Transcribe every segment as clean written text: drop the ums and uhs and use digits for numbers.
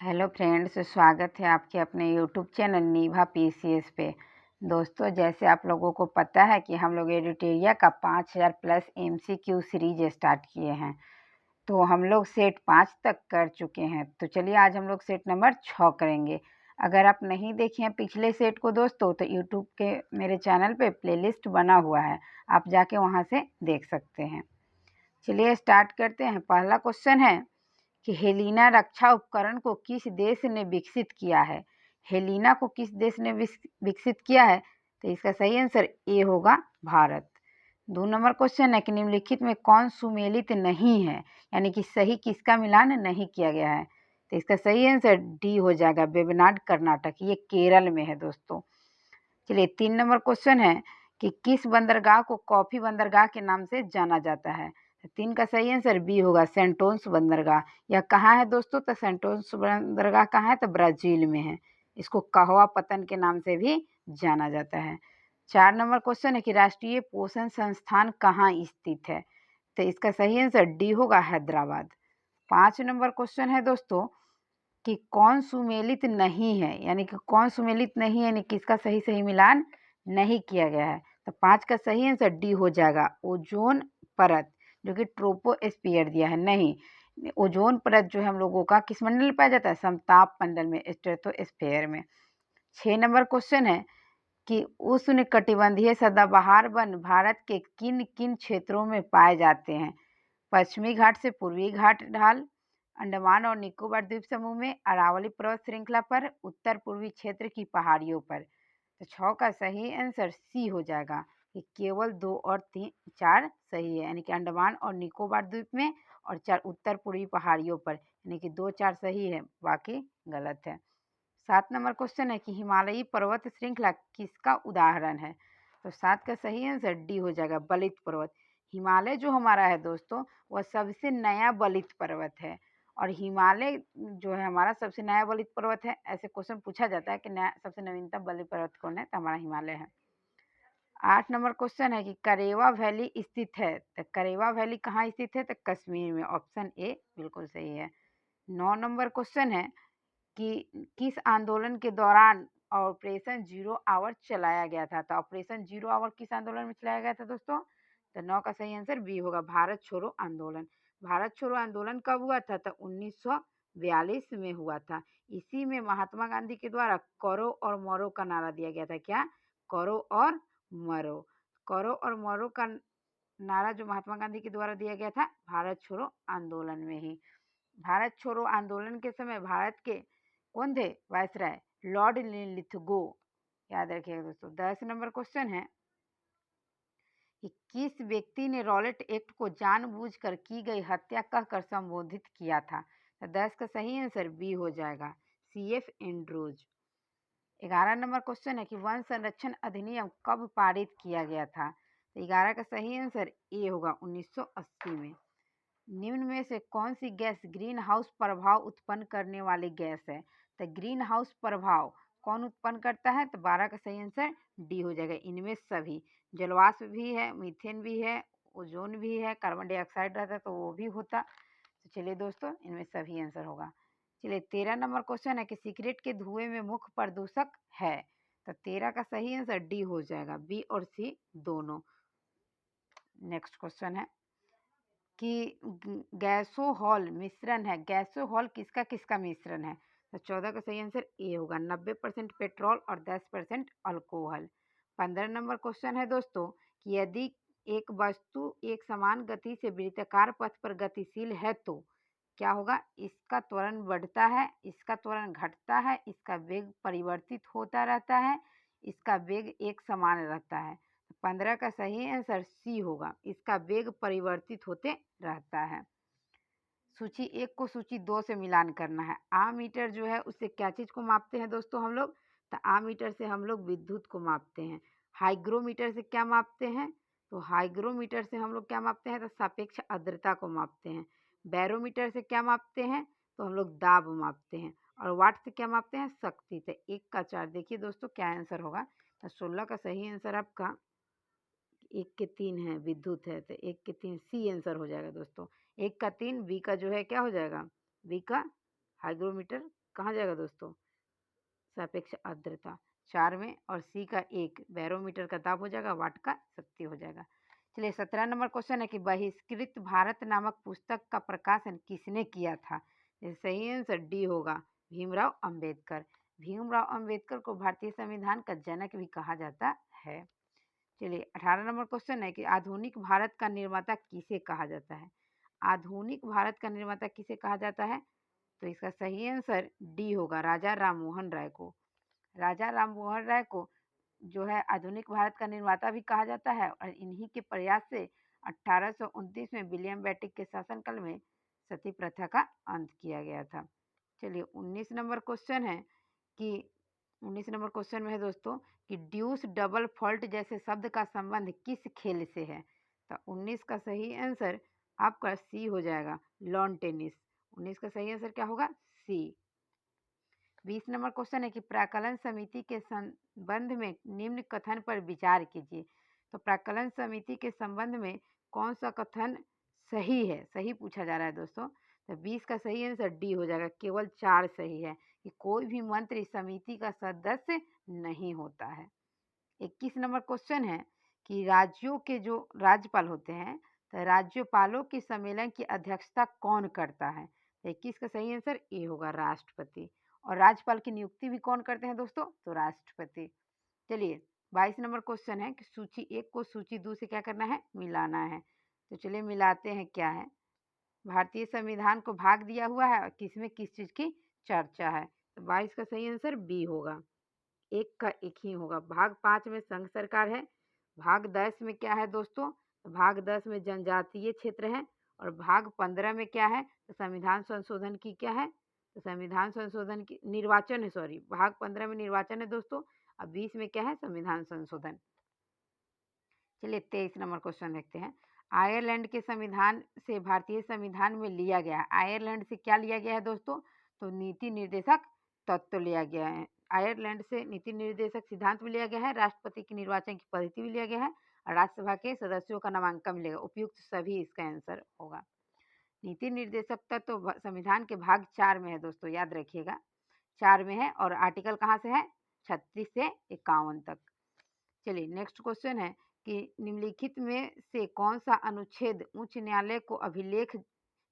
Hello friends, स्वागत है आपके अपने यूट्यूब चैनल निभा पीसीएस पे। दोस्तों, जैसे आप लोगों को पता है कि हम लोग एडिटेरिया का 5000 प्लस एमसीक्यू सीरीज स्टार्ट किए हैं। तो हम लोग सेट 5 तक कर चुके हैं। तो चलिए आज हम लोग सेट नंबर 6 करेंगे। अगर आप नहीं देखे हैं पिछले सेट को दोस्तों, तो यूट्यूब के मेरे चैनल पे प्लेलिस्ट बना हुआ है, आप जाके वहाँ से देख सकते हैं। चलिए स्टार्ट करते हैं। पहला क्वेश्चन है कि हेलिना रक्षा उपकरण को किस देश ने विकसित किया है। हेलिना को किस देश ने विकसित किया है? तो इसका सही आंसर ए होगा, भारत। 2 नंबर क्वेश्चन है कि निम्नलिखित में कौन सुमेलित नहीं है, यानी कि सही किसका मिलान नहीं किया गया है। तो इसका सही आंसर डी हो जाएगा, वेबनाड कर्नाटक। ये केरल में है दोस्तों। चलिए 3 नंबर क्वेश्चन है कि किस बंदरगाह को कॉफी बंदरगाह के नाम से जाना जाता है। 3 का सही आंसर बी होगा, सेंटोस बंदरगाह। यह कहाँ है दोस्तों? तो सेंटोस बंदरगाह कहाँ है? तो ब्राजील में है। इसको कहवा पतन के नाम से भी जाना जाता है। 4 नंबर क्वेश्चन है कि राष्ट्रीय पोषण संस्थान कहाँ स्थित है। तो इसका सही आंसर डी होगा, हैदराबाद। 5 नंबर क्वेश्चन है दोस्तों कि कौन सुमेलित नहीं है, यानी कि कौन सुमेलित नहीं है, यानी कि इसका सही सही मिलान नहीं किया गया है। तो 5 का सही आंसर डी हो जाएगा, ओजोन परत, जो कि ट्रोपोस्फियर दिया है। नहीं, ओजोन परत जो है हम लोगों का किस मंडल में पाया जाता है? समताप मंडल में, स्ट्रेटोस्फेयर में। 6 नंबर क्वेश्चन है कि उष्णकटिबंधीय सदाबहार वन भारत के किन किन क्षेत्रों में पाए जाते हैं। पश्चिमी घाट से पूर्वी घाट ढाल, अंडमान और निकोबार द्वीप समूह में, अरावली पर्वत श्रृंखला पर, उत्तर पूर्वी क्षेत्र की पहाड़ियों पर। तो 6 का सही आंसर सी हो जाएगा कि केवल 2 और 3 4 सही है, यानी कि अंडमान और निकोबार द्वीप में और 4 उत्तर पूर्वी पहाड़ियों पर, यानी कि 2 4 सही है, बाकी गलत है। 7 नंबर क्वेश्चन है कि हिमालयी पर्वत श्रृंखला किसका उदाहरण है। तो 7 का सही आंसर डी हो जाएगा, बलित पर्वत। हिमालय जो हमारा है दोस्तों, वह सबसे नया बलित पर्वत है। और हिमालय जो है हमारा सबसे नया बलित पर्वत है। ऐसे क्वेश्चन पूछा जाता है कि नया सबसे नवीनतम बलित पर्वत कौन है, तो हमारा हिमालय है। 8 नंबर क्वेश्चन है कि करेवा वैली स्थित है। तो करेवा वैली कहाँ स्थित है? तो कश्मीर में। ऑप्शन ए बिल्कुल सही है। 9 नंबर क्वेश्चन है कि किस आंदोलन के दौरान ऑपरेशन जीरो आवर चलाया गया था। तो ऑपरेशन जीरो आवर किस आंदोलन में चलाया गया था दोस्तों? तो 9 का सही आंसर बी होगा, भारत छोड़ो आंदोलन। भारत छोड़ो आंदोलन कब हुआ था? तो 1942 में हुआ था। इसी में महात्मा गांधी के द्वारा करो और मरो का नारा दिया गया था। क्या? करो और मरो। करो और मरो का नारा जो महात्मा गांधी के द्वारा दिया गया था, भारत छोड़ो आंदोलन में ही। भारत छोड़ो आंदोलन के समय भारत के कौन थे वायसराय? Lord Lithgow. याद रखिएगा दोस्तों। 10 नंबर क्वेश्चन है कि किस व्यक्ति ने रॉलेट एक्ट को जानबूझकर की गई हत्या कहकर संबोधित किया था। तो 10 का सही आंसर बी हो जाएगा, सीएफ एंड्रूज। 11 नंबर क्वेश्चन है कि वन संरक्षण अधिनियम कब पारित किया गया था। तो 11 का सही आंसर ए होगा, 1980 में। निम्न में से कौन सी गैस ग्रीन हाउस प्रभाव उत्पन्न करने वाली गैस है। तो ग्रीन हाउस प्रभाव कौन उत्पन्न करता है? तो 12 का सही आंसर डी हो जाएगा, इनमें सभी। जलवाष्प भी है, मीथेन भी है, ओजोन भी है, कार्बन डाइऑक्साइड रहता है तो वो भी होता। तो चलिए दोस्तों, इनमें सभी आंसर होगा। चलिए 13 नंबर क्वेश्चन है कि सिगरेट के धुएं में मुख्य प्रदूषक है। तो 13 का सही आंसर डी हो जाएगा, बी और सी दोनों। नेक्स्ट क्वेश्चन है कि गैसोहॉल मिश्रण है। गैसोहॉल किसका किसका मिश्रण है? तो 14 का सही आंसर ए होगा, 90% पेट्रोल और 10% अल्कोहल। 15 नंबर क्वेश्चन है दोस्तों कि यदि एक वस्तु एक समान गति से वृत्ताकार पथ पर गतिशील है तो क्या होगा? इसका त्वरण बढ़ता है, इसका त्वरण घटता है, इसका वेग परिवर्तित होता रहता है, इसका वेग एक समान रहता है। 15 का सही आंसर सी होगा, इसका वेग परिवर्तित होते रहता है। सूची 1 को सूची 2 से मिलान करना है। आमीटर जो है उससे क्या चीज को मापते हैं दोस्तों हम लोग? तो आमीटर से हम लोग विद्युत को मापते हैं। हाइग्रोमीटर से क्या मापते हैं? तो हाइग्रोमीटर से हम लोग क्या मापते हैं? तो सापेक्ष आर्द्रता को मापते हैं। बैरोमीटर से क्या मापते हैं? तो हम लोग दाब मापते हैं। और वाट से क्या मापते हैं? शक्ति। तो 1 का 4 देखिए दोस्तों क्या आंसर होगा। तो 16 का सही आंसर आपका 1 के 3 है, विद्युत है, तो 1 के 3 सी आंसर हो जाएगा दोस्तों। 1 का 3 बी का जो है क्या हो जाएगा? बी का हाइग्रोमीटर कहाँ जाएगा दोस्तों, सापेक्ष आर्द्रता 4 में, और सी का 1 बैरोमीटर का दाब हो जाएगा, वाट का शक्ति हो जाएगा। चलिए 17 नंबर क्वेश्चन है कि बहिष्कृत भारत नामक पुस्तक का प्रकाशन किसने किया था। सही आंसर डी होगा, भीमराव अंबेडकर। भीमराव अंबेडकर को भारतीय संविधान का जनक भी कहा जाता है। चलिए 18 नंबर क्वेश्चन है कि आधुनिक भारत का निर्माता किसे कहा जाता है। आधुनिक भारत का निर्माता किसे कहा जाता है, तो इसका सही आंसर डी होगा, राजा राममोहन राय को। राजा राममोहन राय को जो है आधुनिक भारत का निर्माता भी कहा जाता है, और इन्हीं के प्रयास से 1829 में विलियम बेंटिक के शासनकाल में सती प्रथा का अंत किया गया था। चलिए 19 नंबर क्वेश्चन है कि 19 नंबर क्वेश्चन में है दोस्तों कि ड्यूस डबल फॉल्ट जैसे शब्द का संबंध किस खेल से है। तो 19 का सही आंसर आपका सी हो जाएगा, लॉन टेनिस। 19 का सही आंसर क्या होगा, सी। 20 नंबर क्वेश्चन है कि प्राक्कलन समिति के संबंध में निम्न कथन पर विचार कीजिए। तो प्राक्कलन समिति के संबंध में कौन सा कथन सही है, सही पूछा जा रहा है दोस्तों। तो 20 का सही आंसर डी हो जाएगा, केवल 4 सही है कि कोई भी मंत्री समिति का सदस्य नहीं होता है। 21 नंबर क्वेश्चन है कि राज्यों के जो राज्यपाल होते हैं, तो राज्यपालों के सम्मेलन की अध्यक्षता कौन करता है। तो 21 का सही आंसर ए होगा, राष्ट्रपति। और राज्यपाल की नियुक्ति भी कौन करते हैं दोस्तों, तो राष्ट्रपति। चलिए 22 नंबर क्वेश्चन है कि सूची 1 को सूची 2 से क्या करना है, मिलाना है। तो चलिए मिलाते हैं, क्या है, भारतीय संविधान को भाग दिया हुआ है और किसमें किस चीज की चर्चा है। तो 22 का सही आंसर बी होगा, एक का एक ही होगा। भाग 5 में संघ सरकार है, भाग 10 में क्या है दोस्तों, तो भाग 10 में जनजातीय क्षेत्र है, और भाग 15 में क्या है, तो संविधान संशोधन की क्या है, तो संविधान संशोधन की निर्वाचन है, सॉरी, भाग 15 में निर्वाचन है दोस्तों, और 20 में क्या है, संविधान संशोधन। चलिए 23 नंबर क्वेश्चन देखते हैं। आयरलैंड के संविधान से भारतीय संविधान में लिया गया है। आयरलैंड से क्या लिया गया है दोस्तों, तो नीति निर्देशक तत्व लिया गया है। आयरलैंड से नीति निर्देशक सिद्धांत भी लिया गया है, राष्ट्रपति की निर्वाचन की पद्धति भी लिया गया है, और राज्यसभा के सदस्यों का नामांकन मिलेगा। उपयुक्त सभी इसका आंसर होगा। नीति निर्देशक तत्व संविधान के भाग 4 में है दोस्तों, याद रखिएगा, 4 में है, और आर्टिकल कहाँ से है, 36 से 51 तक। चलिए नेक्स्ट क्वेश्चन है कि निम्नलिखित में से कौन सा अनुच्छेद उच्च न्यायालय को अभिलेख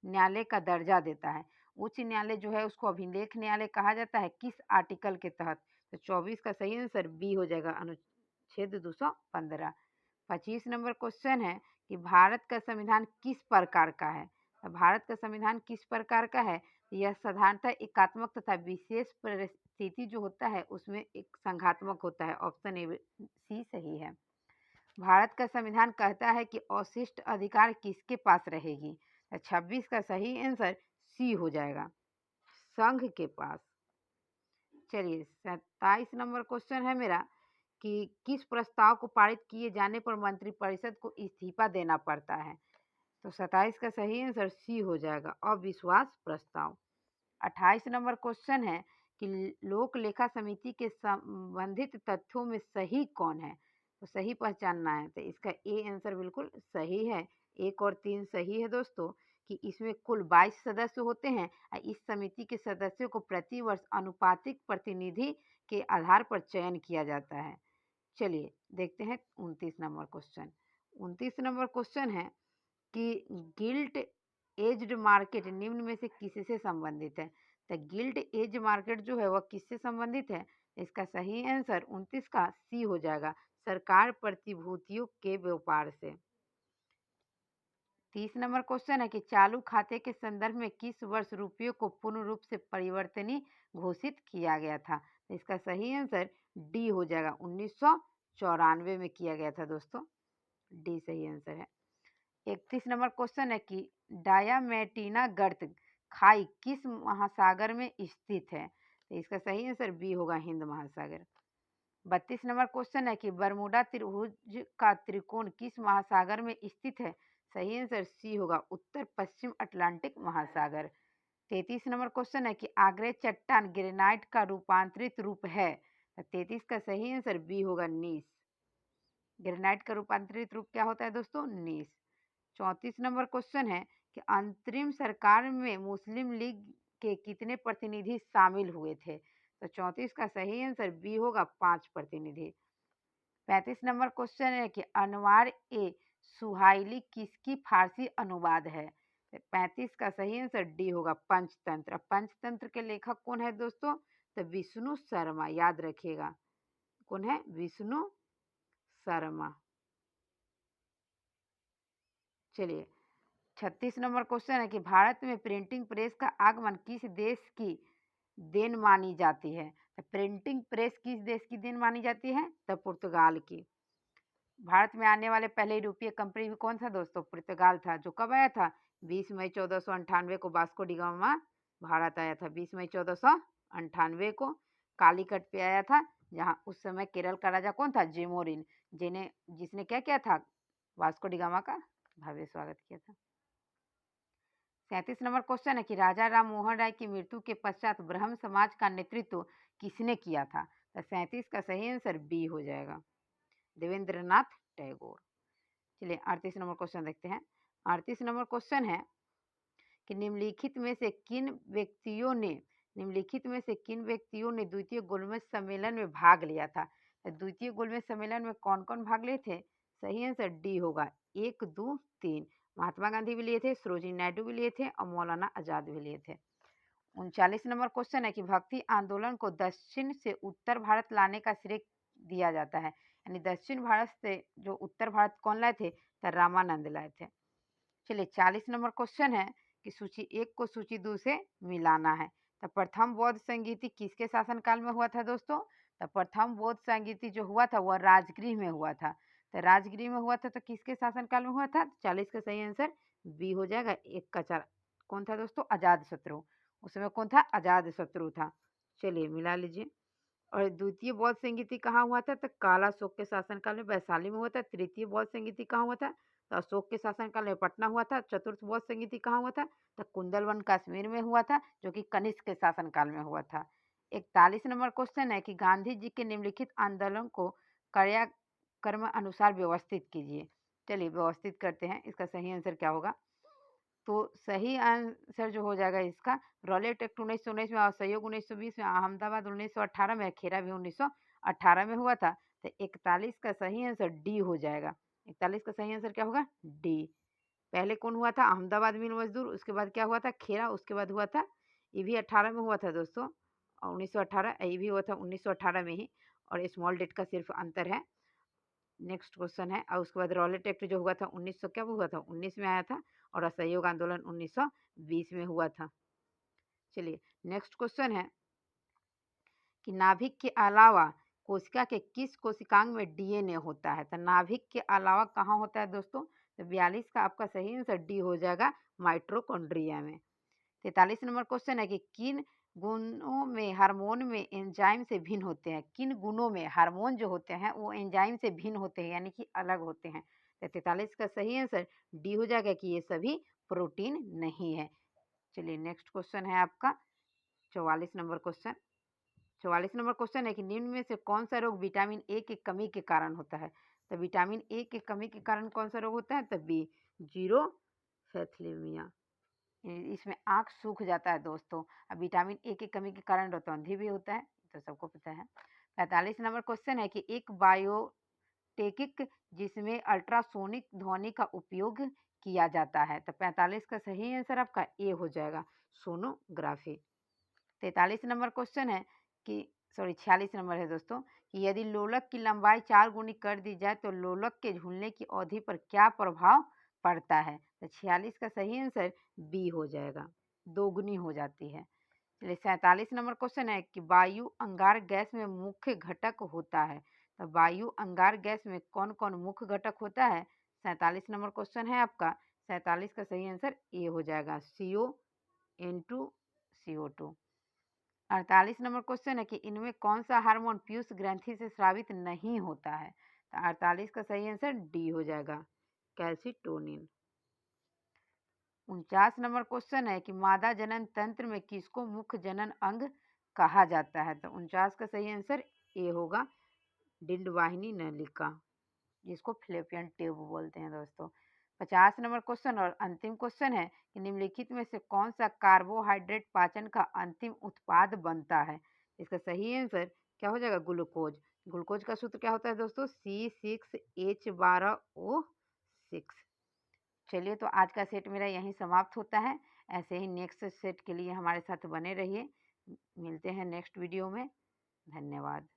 न्यायालय का दर्जा देता है। उच्च न्यायालय जो है उसको अभिलेख न्यायालय कहा जाता है, किस आर्टिकल के तहत। तो 24 का सही आंसर बी हो जाएगा, अनुच्छेद 215। 25 नंबर क्वेश्चन है कि भारत का संविधान किस प्रकार का है। तो भारत का संविधान किस प्रकार का है, यह साधारणतः एकात्मक तथा विशेष परिस्थिति जो होता है उसमें एक संघात्मक होता है। ऑप्शन ए सी सही है। भारत का संविधान कहता है कि अवशिष्ट अधिकार किसके पास रहेगी। 26 का सही आंसर सी हो जाएगा, संघ के पास। चलिए 27 नंबर क्वेश्चन है मेरा कि किस प्रस्ताव को पारित किए जाने पर मंत्रिपरिषद को इस्तीफा देना पड़ता है। तो 27 का सही आंसर सी हो जाएगा, अविश्वास प्रस्ताव। 28 नंबर क्वेश्चन है कि लोक लेखा समिति के संबंधित तथ्यों में सही कौन है। तो सही पहचानना है, तो इसका ए आंसर बिल्कुल सही है। 1 और 3 सही है दोस्तों, कि इसमें कुल 22 सदस्य होते हैं और इस समिति के सदस्यों को प्रतिवर्ष अनुपातिक प्रतिनिधि के आधार पर चयन किया जाता है। चलिए देखते हैं 29 नंबर क्वेश्चन। 29 नंबर क्वेश्चन है कि गिल्ट एज्ड मार्केट निम्न में से किससे संबंधित है। तो गिल्ट एज मार्केट जो है वह किससे संबंधित है। इसका सही आंसर 29 का सी हो जाएगा, सरकार प्रतिभूतियों के व्यापार से। 30 नंबर क्वेश्चन है कि चालू खाते के संदर्भ में किस वर्ष रुपये को पूर्ण रूप से परिवर्तनीय घोषित किया गया था। तो इसका सही आंसर डी हो जाएगा, 1994 में किया गया था दोस्तों, डी सही आंसर है। 31 नंबर क्वेश्चन है कि डायामेटिना गर्त खाई किस महासागर में स्थित है। तो इसका सही आंसर बी होगा, हिंद महासागर। 32 नंबर क्वेश्चन है कि बरमूडा त्रिभुज का त्रिकोण किस महासागर में स्थित है। सही आंसर सी होगा, उत्तर पश्चिम अटलांटिक महासागर। 33 नंबर क्वेश्चन है कि आग्नेय चट्टान ग्रेनाइट का रूपांतरित रूप है। 33 का सही आंसर बी होगा, नीस। ग्रेनाइट का रूपांतरित रूप क्या होता है दोस्तों, नीस। 34 नंबर क्वेश्चन है कि अंतरिम सरकार में मुस्लिम लीग के कितने प्रतिनिधि शामिल हुए थे? तो 34 का सही आंसर बी होगा 5 प्रतिनिधि। 35 नंबर क्वेश्चन है कि अनवार ए सुहाइली किसकी फारसी अनुवाद है? 35 का सही आंसर डी होगा पंचतंत्र। पंचतंत्र के लेखक कौन है दोस्तों? तो विष्णु शर्मा, याद रखिएगा। कौन है? विष्णु शर्मा। चलिए 36 नंबर क्वेश्चन है कि भारत में प्रिंटिंग प्रेस का आगमन किस देश की देन मानी जाती है? तो प्रिंटिंग प्रेस किस देश की देन मानी जाती है? तो पुर्तगाल की। भारत में आने वाले पहले यूरोपीय कंपनी भी कौन था दोस्तों? पुर्तगाल था। जो कब आया था? 20 मई 1498 को वास्को डी गामा भारत आया था। 20 मई 1498 को कालीकट पे आया था, जहाँ उस समय केरल का राजा कौन था? जेमोरिन, जिसने क्या किया था? वास्को डी गामा का भव्य स्वागत किया था। 37 नंबर क्वेश्चन है कि राजा राम मोहन राय की मृत्यु के पश्चात ब्रह्म समाज का नेतृत्व किसने किया था? तो 37 का सही आंसर बी हो जाएगा, देवेंद्रनाथ टैगोर। चलिए 38 नंबर क्वेश्चन देखते हैं। 38 नंबर क्वेश्चन है कि निम्नलिखित में से किन व्यक्तियों ने द्वितीय गोलमेज सम्मेलन में भाग लिया था? द्वितीय गोलमेज सम्मेलन में कौन कौन भाग लिए थे? सही आंसर डी होगा 1, 2, 3। महात्मा गांधी भी लिए थे, सरोजिनी नायडू भी लिए थे और मौलाना आजाद भी लिए थे। 39 नंबर क्वेश्चन है कि भक्ति आंदोलन को दक्षिण से उत्तर भारत लाने का श्रेय दिया जाता है, यानी दक्षिण भारत से जो उत्तर भारत कौन लाए थे? तो रामानंद लाए थे। चलिए 40 नंबर क्वेश्चन है कि सूची 1 को सूची 2 से मिलाना है। तो प्रथम बौद्ध संगीति किसके शासनकाल में हुआ था दोस्तों? तो प्रथम बौद्ध संगीति जो हुआ था वह राजगृह में हुआ था। तो राजगृह में हुआ था तो किसके शासनकाल में हुआ था? 40 का सही आंसर बी हो जाएगा। 1 का 4 कौन था दोस्तों? अजात शत्रु। उस समय कौन था? अजात शत्रु था। चलिए मिला लीजिए। और द्वितीय बौद्ध संगीति कहाँ हुआ था? तो काला अशोक के शासनकाल में वैशाली में हुआ था। तृतीय बौद्ध संगीति कहाँ हुआ था? तो अशोक के शासनकाल में पटना हुआ था। चतुर्थ बौद्ध संगीति कहाँ हुआ था? तो कुंदलवन कश्मीर में हुआ था, जो कि कनिष्क के शासनकाल में हुआ था। 41 नंबर क्वेश्चन है कि गांधी जी के निम्नलिखित आंदोलन को क्रियाक्रम अनुसार व्यवस्थित कीजिए। चलिए व्यवस्थित करते हैं, इसका सही आंसर क्या होगा? तो सही आंसर जो हो जाएगा इसका, रॉलेट एक्ट 1919 में, असहयोग 1920 में, अहमदाबाद 1918 में, खेरा भी 1918 में हुआ था। तो 41 का सही आंसर डी हो जाएगा। 41 का सही आंसर क्या होगा? डी। पहले कौन हुआ था? अहमदाबाद मिल मजदूर। उसके बाद क्या हुआ था? खेरा। उसके बाद हुआ था, ये भी 18 में हुआ था दोस्तों, 1918। ये भी हुआ था 1918 में ही, और स्मॉल डेट का सिर्फ अंतर है। नेक्स्ट क्वेश्चन है, और उसके बाद रॉलेट एक्ट जो हुआ था 1900 क्या हुआ था? 19 में आया था, और असहयोग आंदोलन 1920 में हुआ था। चलिए नेक्स्ट क्वेश्चन है कि नाभिक के अलावा कोशिका के किस कोशिकांग में डीएनए होता है? तो नाभिक के अलावा कहाँ होता है दोस्तों? तो 42 का आपका सही आंसर डी हो जाएगा, माइटोकॉन्ड्रिया में। 43 नंबर क्वेश्चन है कि किन गुणों में हार्मोन में एंजाइम से भिन्न होते हैं? किन गुणों में हार्मोन जो होते हैं वो एंजाइम से भिन्न होते हैं, यानी कि अलग होते हैं? तो 43 का सही आंसर डी हो जाएगा कि ये सभी प्रोटीन नहीं है। चलिए नेक्स्ट क्वेश्चन है आपका 44 नंबर क्वेश्चन। 44 नंबर क्वेश्चन है कि निम्न में से कौन सा रोग विटामिन ए की कमी के कारण होता है? तो विटामिन ए की कमी के कारण कौन सा रोग होता है? तो बी, जीरोफैथलेमिया। इसमें आँख सूख जाता है दोस्तों। अब विटामिन ए की कमी के कारण रतौंधी भी होता है, तो सबको पता है। 45 नंबर क्वेश्चन है कि एक बायोटेकिक जिसमें अल्ट्रासोनिक ध्वनि का उपयोग किया जाता है। तो 45 का सही आंसर आपका ए हो जाएगा, सोनोग्राफी। 43 नंबर क्वेश्चन है कि 46 नंबर है दोस्तों, कि यदि लोलक की लंबाई 4 गुनी कर दी जाए तो लोलक के झूलने की अवधि पर क्या प्रभाव पड़ता है? तो 46 का सही आंसर बी हो जाएगा, दोगुनी हो जाती है। चलिए 47 नंबर क्वेश्चन है कि वायु अंगार गैस में मुख्य घटक होता है। तो वायु अंगार गैस में कौन कौन मुख्य घटक होता है? 47 नंबर क्वेश्चन है आपका। 47 का सही आंसर ए हो जाएगा, CO, N2, CO2। 48 number question है कि इनमें कौन सा हार्मोन पीयूष ग्रंथि से स्रावित नहीं होता है? तो 48 का सही आंसर डी हो जाएगा, कैल्सिटोनिन। 49 नंबर क्वेश्चन है कि मादा जनन तंत्र में किसको मुख्य जनन अंग कहा जाता है? तो 49 का सही आंसर ए होगा, डिंडवाहिनी नलिका, जिसको फ्लैपियन ट्यूब बोलते हैं दोस्तों। 50 नंबर क्वेश्चन और अंतिम क्वेश्चन है कि निम्नलिखित में से कौन सा कार्बोहाइड्रेट पाचन का अंतिम उत्पाद बनता है। इसका सही आंसर क्या हो जाएगा? ग्लूकोज। ग्लूकोज का सूत्र क्या होता है दोस्तों? C6H12O6। चलिए, तो आज का सेट मेरा यहीं समाप्त होता है। ऐसे ही नेक्स्ट सेट के लिए हमारे साथ बने रहिए। मिलते हैं नेक्स्ट वीडियो में। धन्यवाद।